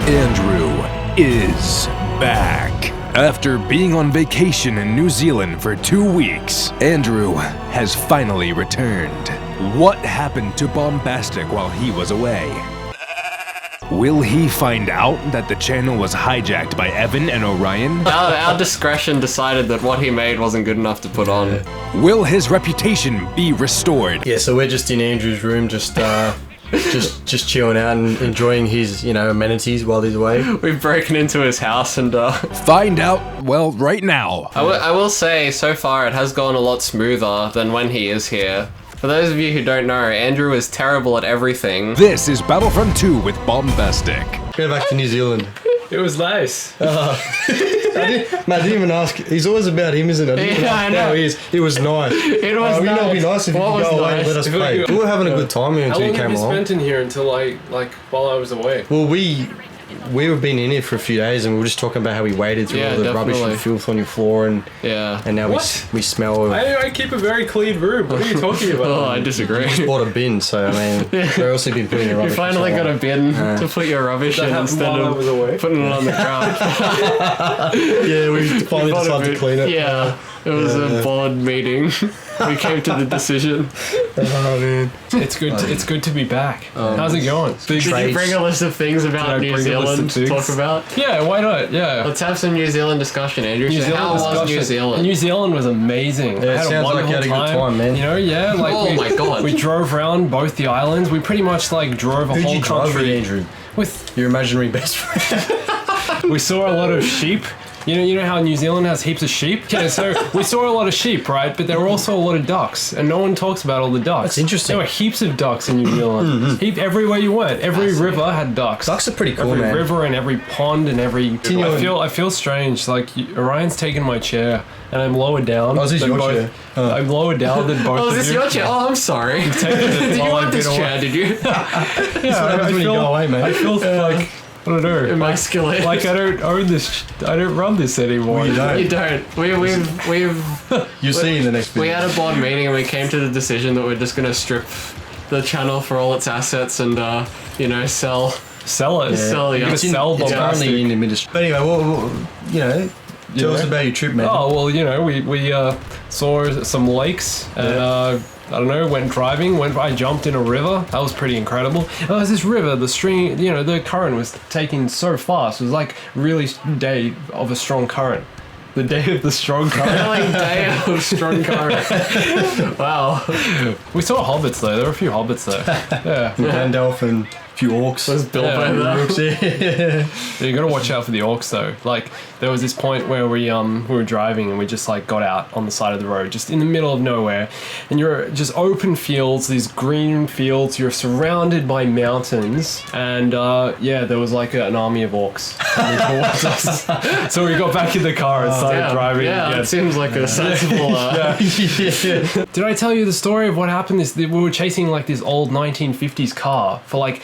Andrew is back. After being on vacation in New Zealand for 2 weeks, Andrew has finally returned. What happened to Bombastic while he was away? Will he find out that the channel was hijacked by Evan and Orion? Our discretion decided that what he made wasn't good enough to put on. Will his reputation be restored? Yeah, so we're just in Andrew's room, just chilling out and enjoying his, amenities while he's away. We've broken into his house and Find out, well, right now. I will say, so far it has gone a lot smoother than when he is here. For those of you who don't know, Andrew is terrible at everything. This is Battlefront 2 with Bombastic. Go back to New Zealand. It was nice. I didn't even ask. He's always about him, isn't it? Yeah, I know. How he is. It was nice. It was nice. It'd be nice if you could go away and let us play. We were having a good time here How until long you have came you along. spent in here until while I was away? Well, we've been in here for a few days and we were just talking about how we waded through all the rubbish and filth on your floor and now we smell. I keep a very clean room. What are you talking about? Oh, I disagree. We bought a bin, so I mean, we've also been putting your rubbish. You finally got a bin to put your rubbish in instead of putting it on the ground. Yeah, we finally decided to clean it. Yeah, it was a board meeting. We came to the decision. Oh man, It's good to be back. How's it going? Did you bring a list of things about New Zealand to talk about? Yeah, why not? Yeah. Let's have some New Zealand discussion, Andrew. How was New Zealand? New Zealand was amazing. Yeah, I had it sounds like you had a good time, man. Oh my God. We drove around both the islands. We pretty much drove a whole country. Andrew? With Your imaginary best friend. we saw a lot of sheep. You know how New Zealand has heaps of sheep? Yeah, so we saw a lot of sheep, right? But there were also a lot of ducks, and no one talks about all the ducks. That's interesting. There were heaps of ducks in New Zealand. Everywhere you went, every river had ducks. Ducks are pretty cool, every man. river and every pond and every. I feel strange. Orion's taken my chair, and I'm lower down. Oh, is this your chair? I'm lower down than both. Oh, of is this you. your chair? Oh, I'm sorry. Did you want this chair? Did you? Yeah, when you go away, man. I feel like. I don't know. Emasculate. I don't own this. I don't run this anymore. Well, you don't. You don't. We've You'll see in the next video. We had a board meeting and we came to the decision that we're just gonna strip the channel for all its assets and sell it. Sell it. It's Sell It's Bombastic. currently in the ministry. But anyway, tell us about your trip, man. Oh well, we saw some lakes and went driving. I jumped in a river. That was pretty incredible. Oh, there's this river. The stream, the current was taking so fast. It was like really day of a strong current. The day of the strong current. day of strong current. Wow. We saw hobbits though. There were a few hobbits there. Yeah. Gandalf and a few orcs. Was Bilbo there? You gotta watch out for the orcs though. There was this point where we were driving and we just got out on the side of the road, just in the middle of nowhere, and you're just open fields, these green fields. You're surrounded by mountains, and there was an army of orcs coming towards us. So we got back in the car and started driving. Yeah, it seems like a sensible. Did I tell you the story of what happened? We were chasing this old 1950s car for like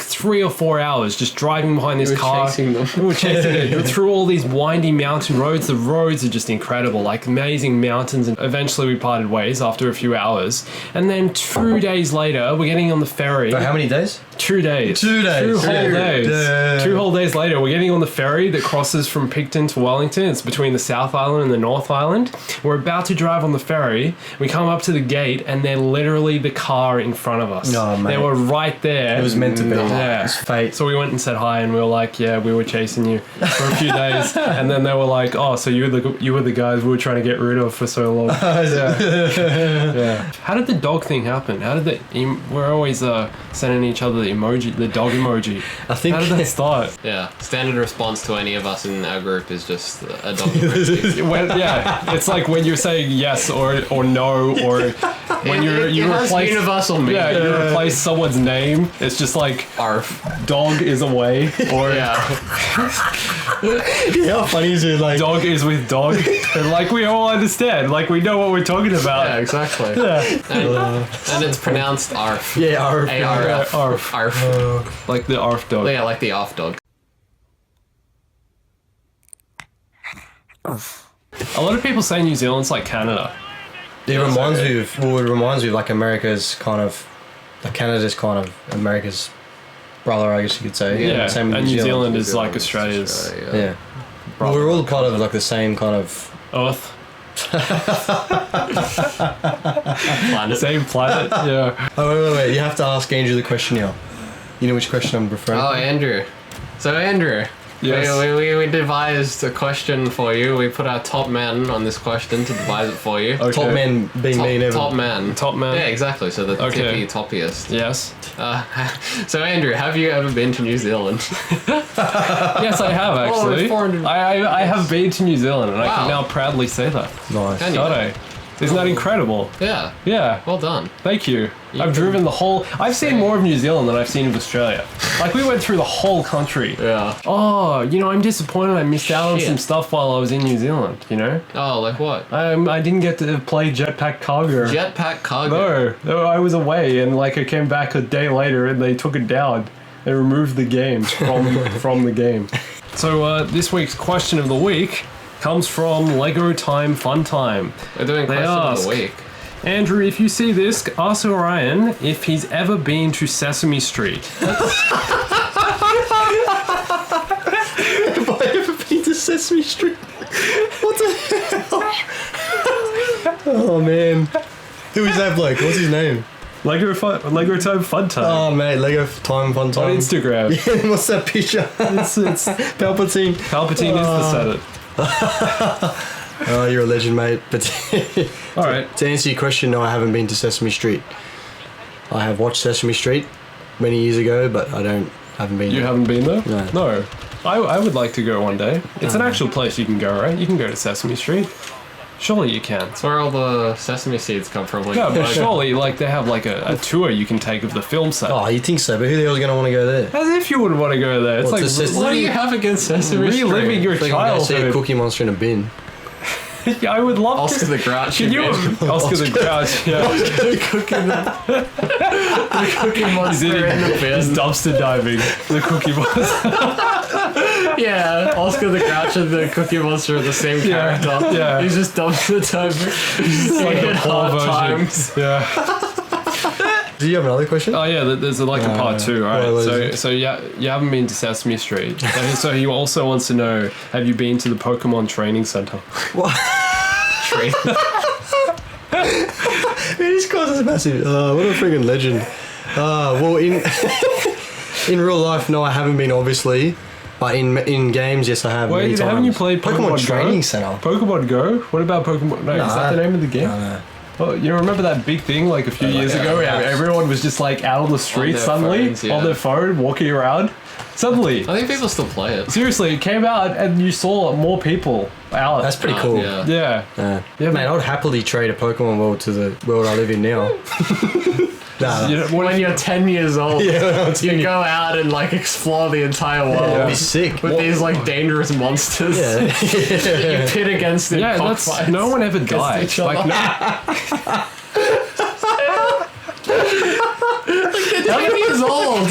3 or 4 hours, just driving behind this car. Chasing them. We were chasing it through all these windy mountain roads. The roads are just incredible, amazing mountains. And eventually we parted ways after a few hours. And then 2 days later, we're getting on the ferry. For how many days? 2 days. 2 days. 2 whole days. Yeah. 2 whole days later, we're getting on the ferry that crosses from Picton to Wellington. It's between the South Island and the North Island. We're about to drive on the ferry. We come up to the gate, and they're literally the car in front of us. Oh, mate. They were right there. It was meant to be. Yeah. It's fate. So we went and said hi, and we were like, yeah, we were chasing you for a few days. And then they were like, oh, so you were the guys we were trying to get rid of for so long. Yeah. How did the dog thing happen? How did we're always sending each other the emoji, the dog emoji. I think. How did that start? Yeah, standard response to any of us in our group is just a dog emoji. It's like when you're saying yes or no, or when you replace universal meaning. Yeah, you replace someone's name. It's just like Arf. dog is away, or How funny is it? dog is with dog, and we all understand. We know what we're talking about. Yeah, exactly. Yeah. And it's pronounced arf. Yeah, arf. A-R-F. Arf. Arf. Like the arf dog. Yeah, like the off dog. A lot of people say New Zealand's like Canada. It reminds me of America's kind of, Canada's kind of America's brother, I guess you could say. Yeah, same and with New Zealand is like Australia's. Yeah. Well, we're all kind of like the same kind of Earth. Planet. Same planet, yeah. Oh, wait. You have to ask Andrew the question now. You know which question I'm referring to? Oh, Andrew. So, Andrew. Yes. We devised a question for you. We put our top man on this question to devise it for you. Okay. Top man being me and Evan. Top man. Top man. Yeah, exactly. So the toppiest. Yes. So Andrew, have you ever been to New Zealand? Yes, I have actually. 400. I have been to New Zealand, and I Wow. can now proudly say that. Nice. Can you? Got I? Isn't that incredible? Yeah. Yeah. Well done. Thank you. You I've can driven the whole. I've seen more of New Zealand than I've seen of Australia. Like we went through the whole country. Yeah. Oh, I'm disappointed I missed out on Shit. some stuff while I was in New Zealand. Oh, like what? I didn't get to play Jetpack Cargo. Jetpack cargo. No, I was away, and I came back a day later, and they took it down. They removed the game from the game. So this week's question of the week comes from Lego Time Fun Time. We're doing They question of ask, the week. Andrew, if you see this, ask Orion if he's ever been to Sesame Street. Have I ever been to Sesame Street? What the hell? Oh, man. Who is that bloke? What's his name? Lego Time Fun Time. Oh, mate. Lego Time Fun Time. On Instagram. Yeah, what's that picture? It's Palpatine. Palpatine is the Senate. Oh, you're a legend, mate. But All right. to answer your question, no, I haven't been to Sesame Street. I have watched Sesame Street many years ago, but I haven't been. You haven't been there? No. I would like to go one day. It's an actual place you can go, right? You can go to Sesame Street. Surely you can. That's where all the sesame seeds come from. No, but surely they have a tour you can take of the film set. Oh, you think so? But who the hell is going to want to go there? As if you would want to go there. It's What's the Sesame- What do you have against Sesame Street? reliving your They can go see a childhood. Cookie Monster in a bin. Yeah, I would love Oscar to. the Grouch. Can you? Oscar the Grouch. Yeah. the cookie monster in the bin. He's dumpster diving. The Cookie Monster. Yeah, Oscar the Grouch and the Cookie Monster are the same character. Yeah. He's just dumpster diving. He's like like a poor hard version. times. Yeah. Do you have another question? Oh yeah, there's a part two. All right. what is So yeah, you haven't been to Sesame Street. So he also wants to know: have you been to the Pokemon Training Center? Tree. Man, this guy's massive. What a freaking legend. Well, in in real life, no, I haven't been, obviously. But in games, yes, I have. Wait, many haven't you times. played Pokemon Training Go? Center? Pokemon Go? What about Pokemon? No, is that the name of the game? No. Oh, you remember that big thing like a few years ago where everyone was just like out on the street their suddenly phones, yeah. on their phone walking around? Suddenly. I think people still play it. Seriously, it came out and you saw more people out. That's pretty cool. Yeah. Yeah. Yeah, mate, I'd happily trade a Pokemon world to the world I live in now. Nah. You know, When you're 10 years old, Yeah, you go out and like explore the entire world That'd be sick. with these like dangerous monsters. Yeah. You pit against them. yeah, that's no one ever died. each other. Like, no, They're 10 years old.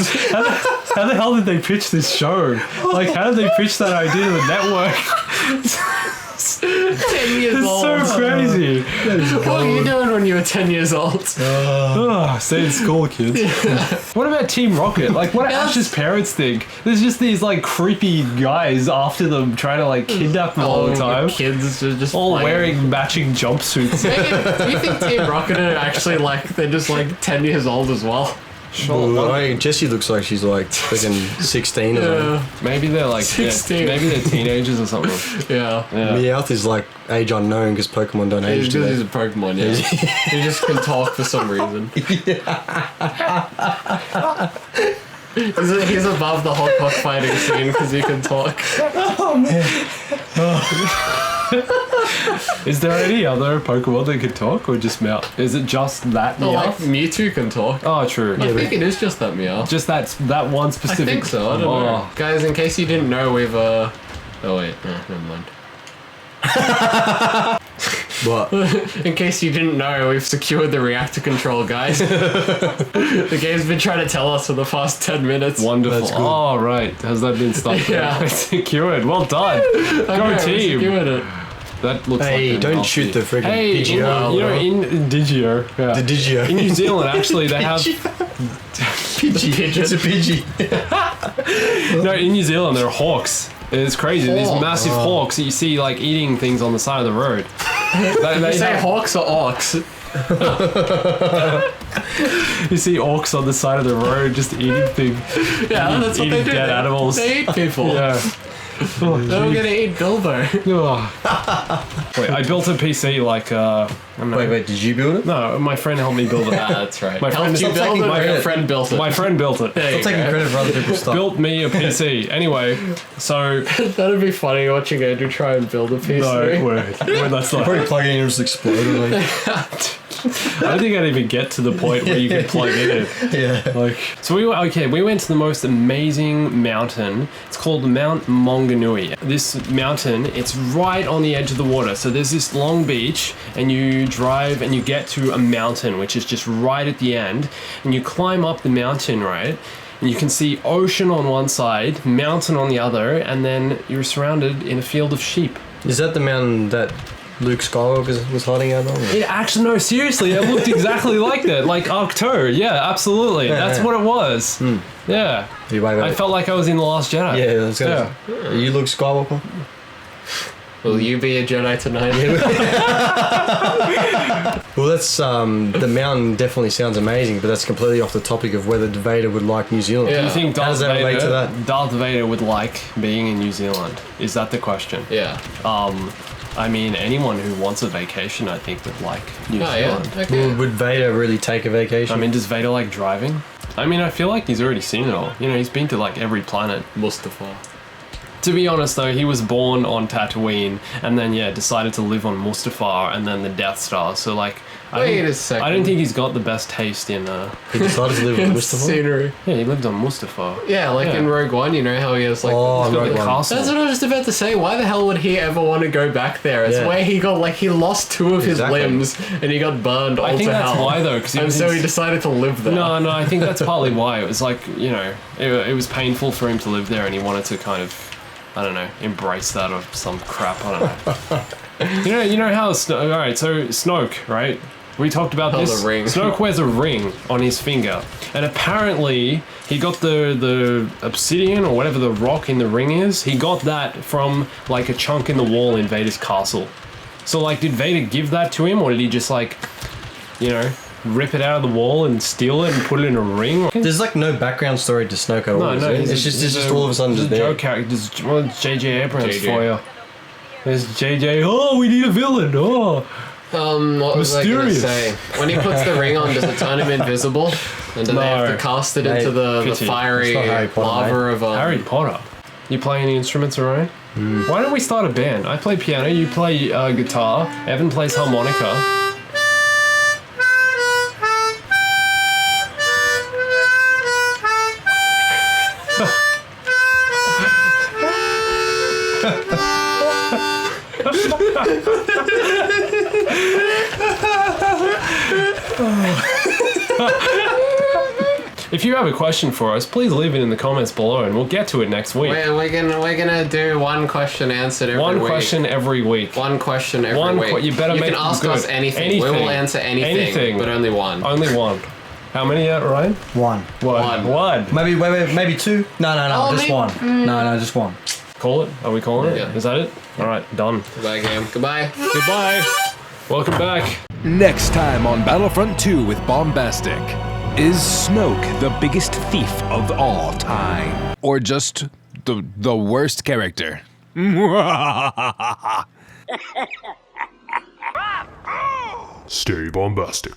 how the hell did they pitch this show? Like, how did they pitch that idea to the network? 10 years It's old. so crazy. What were you doing when you were 10 years old? Stay in school, kids. What about Team Rocket? Like, what do Ash's parents think? There's just these, like, creepy guys after them trying to, like, kidnap them all the time. Kids are just All playing. wearing matching jumpsuits. Do you think Team Rocket are actually like, they're just like 10 years old as well? Well, I mean, Jessie looks like she's like freaking 16 or something. Maybe they're like 16. maybe they're teenagers or something. Yeah. Meowth is like age unknown because Pokemon don't age. do He's they? a Pokemon, yeah. He just can talk for some reason. He's above the whole cockfighting scene because he can talk. Oh man. Is there any other Pokemon that can talk or just Meowth? Is it just that No, like Meowth? Mewtwo can talk. Oh, true. I think it is just that Meow. Just that one I specific. think so, I don't know. Guys, in case you didn't know, we've Oh wait, never mind. What? In case you didn't know, we've secured the reactor control, guys. The game's been trying to tell us for the past 10 minutes. Wonderful. That's good. Oh, right. Has that been stuck? Yeah. Secured. Well done. Go Okay, we team. secured it. That looks Hey, like don't shoot the freaking Pidgeot. in Digio. Yeah. The Digio. In New Zealand, actually, they have Pidgey. It's a Pidgey. No, in New Zealand there are hawks. It's crazy. These massive hawks that you see like eating things on the side of the road. You say hawks or orcs? You see orcs on the side of the road just eating things. Yeah, that's what eating they do. dead animals. They eat people. Yeah. They're gonna eat Bilbo. Wait, I built a PC like I don't know. Wait, did you build it? No, my friend helped me build it. That's right. My friend Helped you build it, or your friend built it? My friend built it. There you Taking go. credit for other people's stuff. Built me a PC. Anyway, so That'd be funny watching Andrew try and build a PC. no, wait, that's not. Probably plug it in and just explode. Like, I don't think I'd even get to the point where you can plug it in. yeah. Like, so we went to the most amazing mountain. It's called Mount Maunganui. This mountain, it's right on the edge of the water. So there's this long beach, and you drive and you get to a mountain, which is just right at the end, and you climb up the mountain, right? And you can see ocean on one side, mountain on the other, and then you're surrounded in a field of sheep. Is that the mountain that Luke Skywalker was hiding out on? It actually, no, seriously, it looked exactly like that, like Arctur. Yeah, absolutely. That's what it was. Yeah. Wait. I felt like I was in The Last Jedi. Yeah, that's good. Are you Luke Skywalker? Will you be a Jedi tonight? Well, that's the mountain definitely sounds amazing, but that's completely off the topic of whether Vader would like New Zealand. Yeah. Do you think How does Darth that relate to that? Darth Vader would like being in New Zealand? Is that the question? Yeah. I mean, anyone who wants a vacation, I think, would like New Oh, yeah. Zealand. Okay. Well, would Vader really take a vacation? I mean, does Vader like driving? I mean, I feel like he's already seen it all. You know, he's been to like every planet. Mustafa. To be honest, though, he was born on Tatooine and then, decided to live on Mustafar and then the Death Star. So, like, Wait a second. I don't think he's got the best taste in, he decided to live with Mustafa. Scenery. yeah, he lived on Mustafar. Yeah, like in Rogue One, you know how he has like. Oh, He's got Rogue the One. castle. That's what I was just about to say. Why the hell would he ever want to go back there? It's Yeah. where he got he lost two of his Exactly. limbs and he got burned all I think to that's hell. why, though, because And so he decided to live there. No, I think that's partly why. It was like, you know, it was painful for him to live there and he wanted to kind of, I don't know, embrace that or some crap, I don't know. you know how, alright, so Snoke, right? We talked about Oh, this. the ring. Snoke wears a ring on his finger. And apparently, he got the obsidian or whatever the rock in the ring is, he got that from like a chunk in the wall in Vader's castle. So like, did Vader give that to him or did he just like, you know, rip it out of the wall and steal it and put it in a ring? There's like no background story to Snoke at all. No, is no, there? he's it's just all of a sudden just there. Joe character. Well, it's J.J. Abrams JJ. for you. There's J.J. Oh, we need a villain. Oh, What was I gonna Mysterious. say? When he puts the ring on, does it turn him invisible? And do they have No. to cast it into the Pity. fiery It's not Harry Potter, lava of Harry Potter. You play any instruments, alright? Why don't we start a band? I play piano. You play guitar. Evan plays harmonica. If you have a question for us, please leave it in the comments below and we'll get to it next week. We're gonna do one question answered every One week. question every week. One question every week. You better you make can them ask good. us anything. We will answer anything, but only one. Only one. How many yet, Ryan? One. One. Maybe two. No, Oh, just maybe- one. No, just one. Call it? Are we calling it? Yeah. Is that it? Alright, done. Goodbye, game. Goodbye. Goodbye. Welcome back. Next time on Battlefront 2 with Bombastic. Is Snoke the biggest thief of all time? Or just the worst character? Stay bombastic.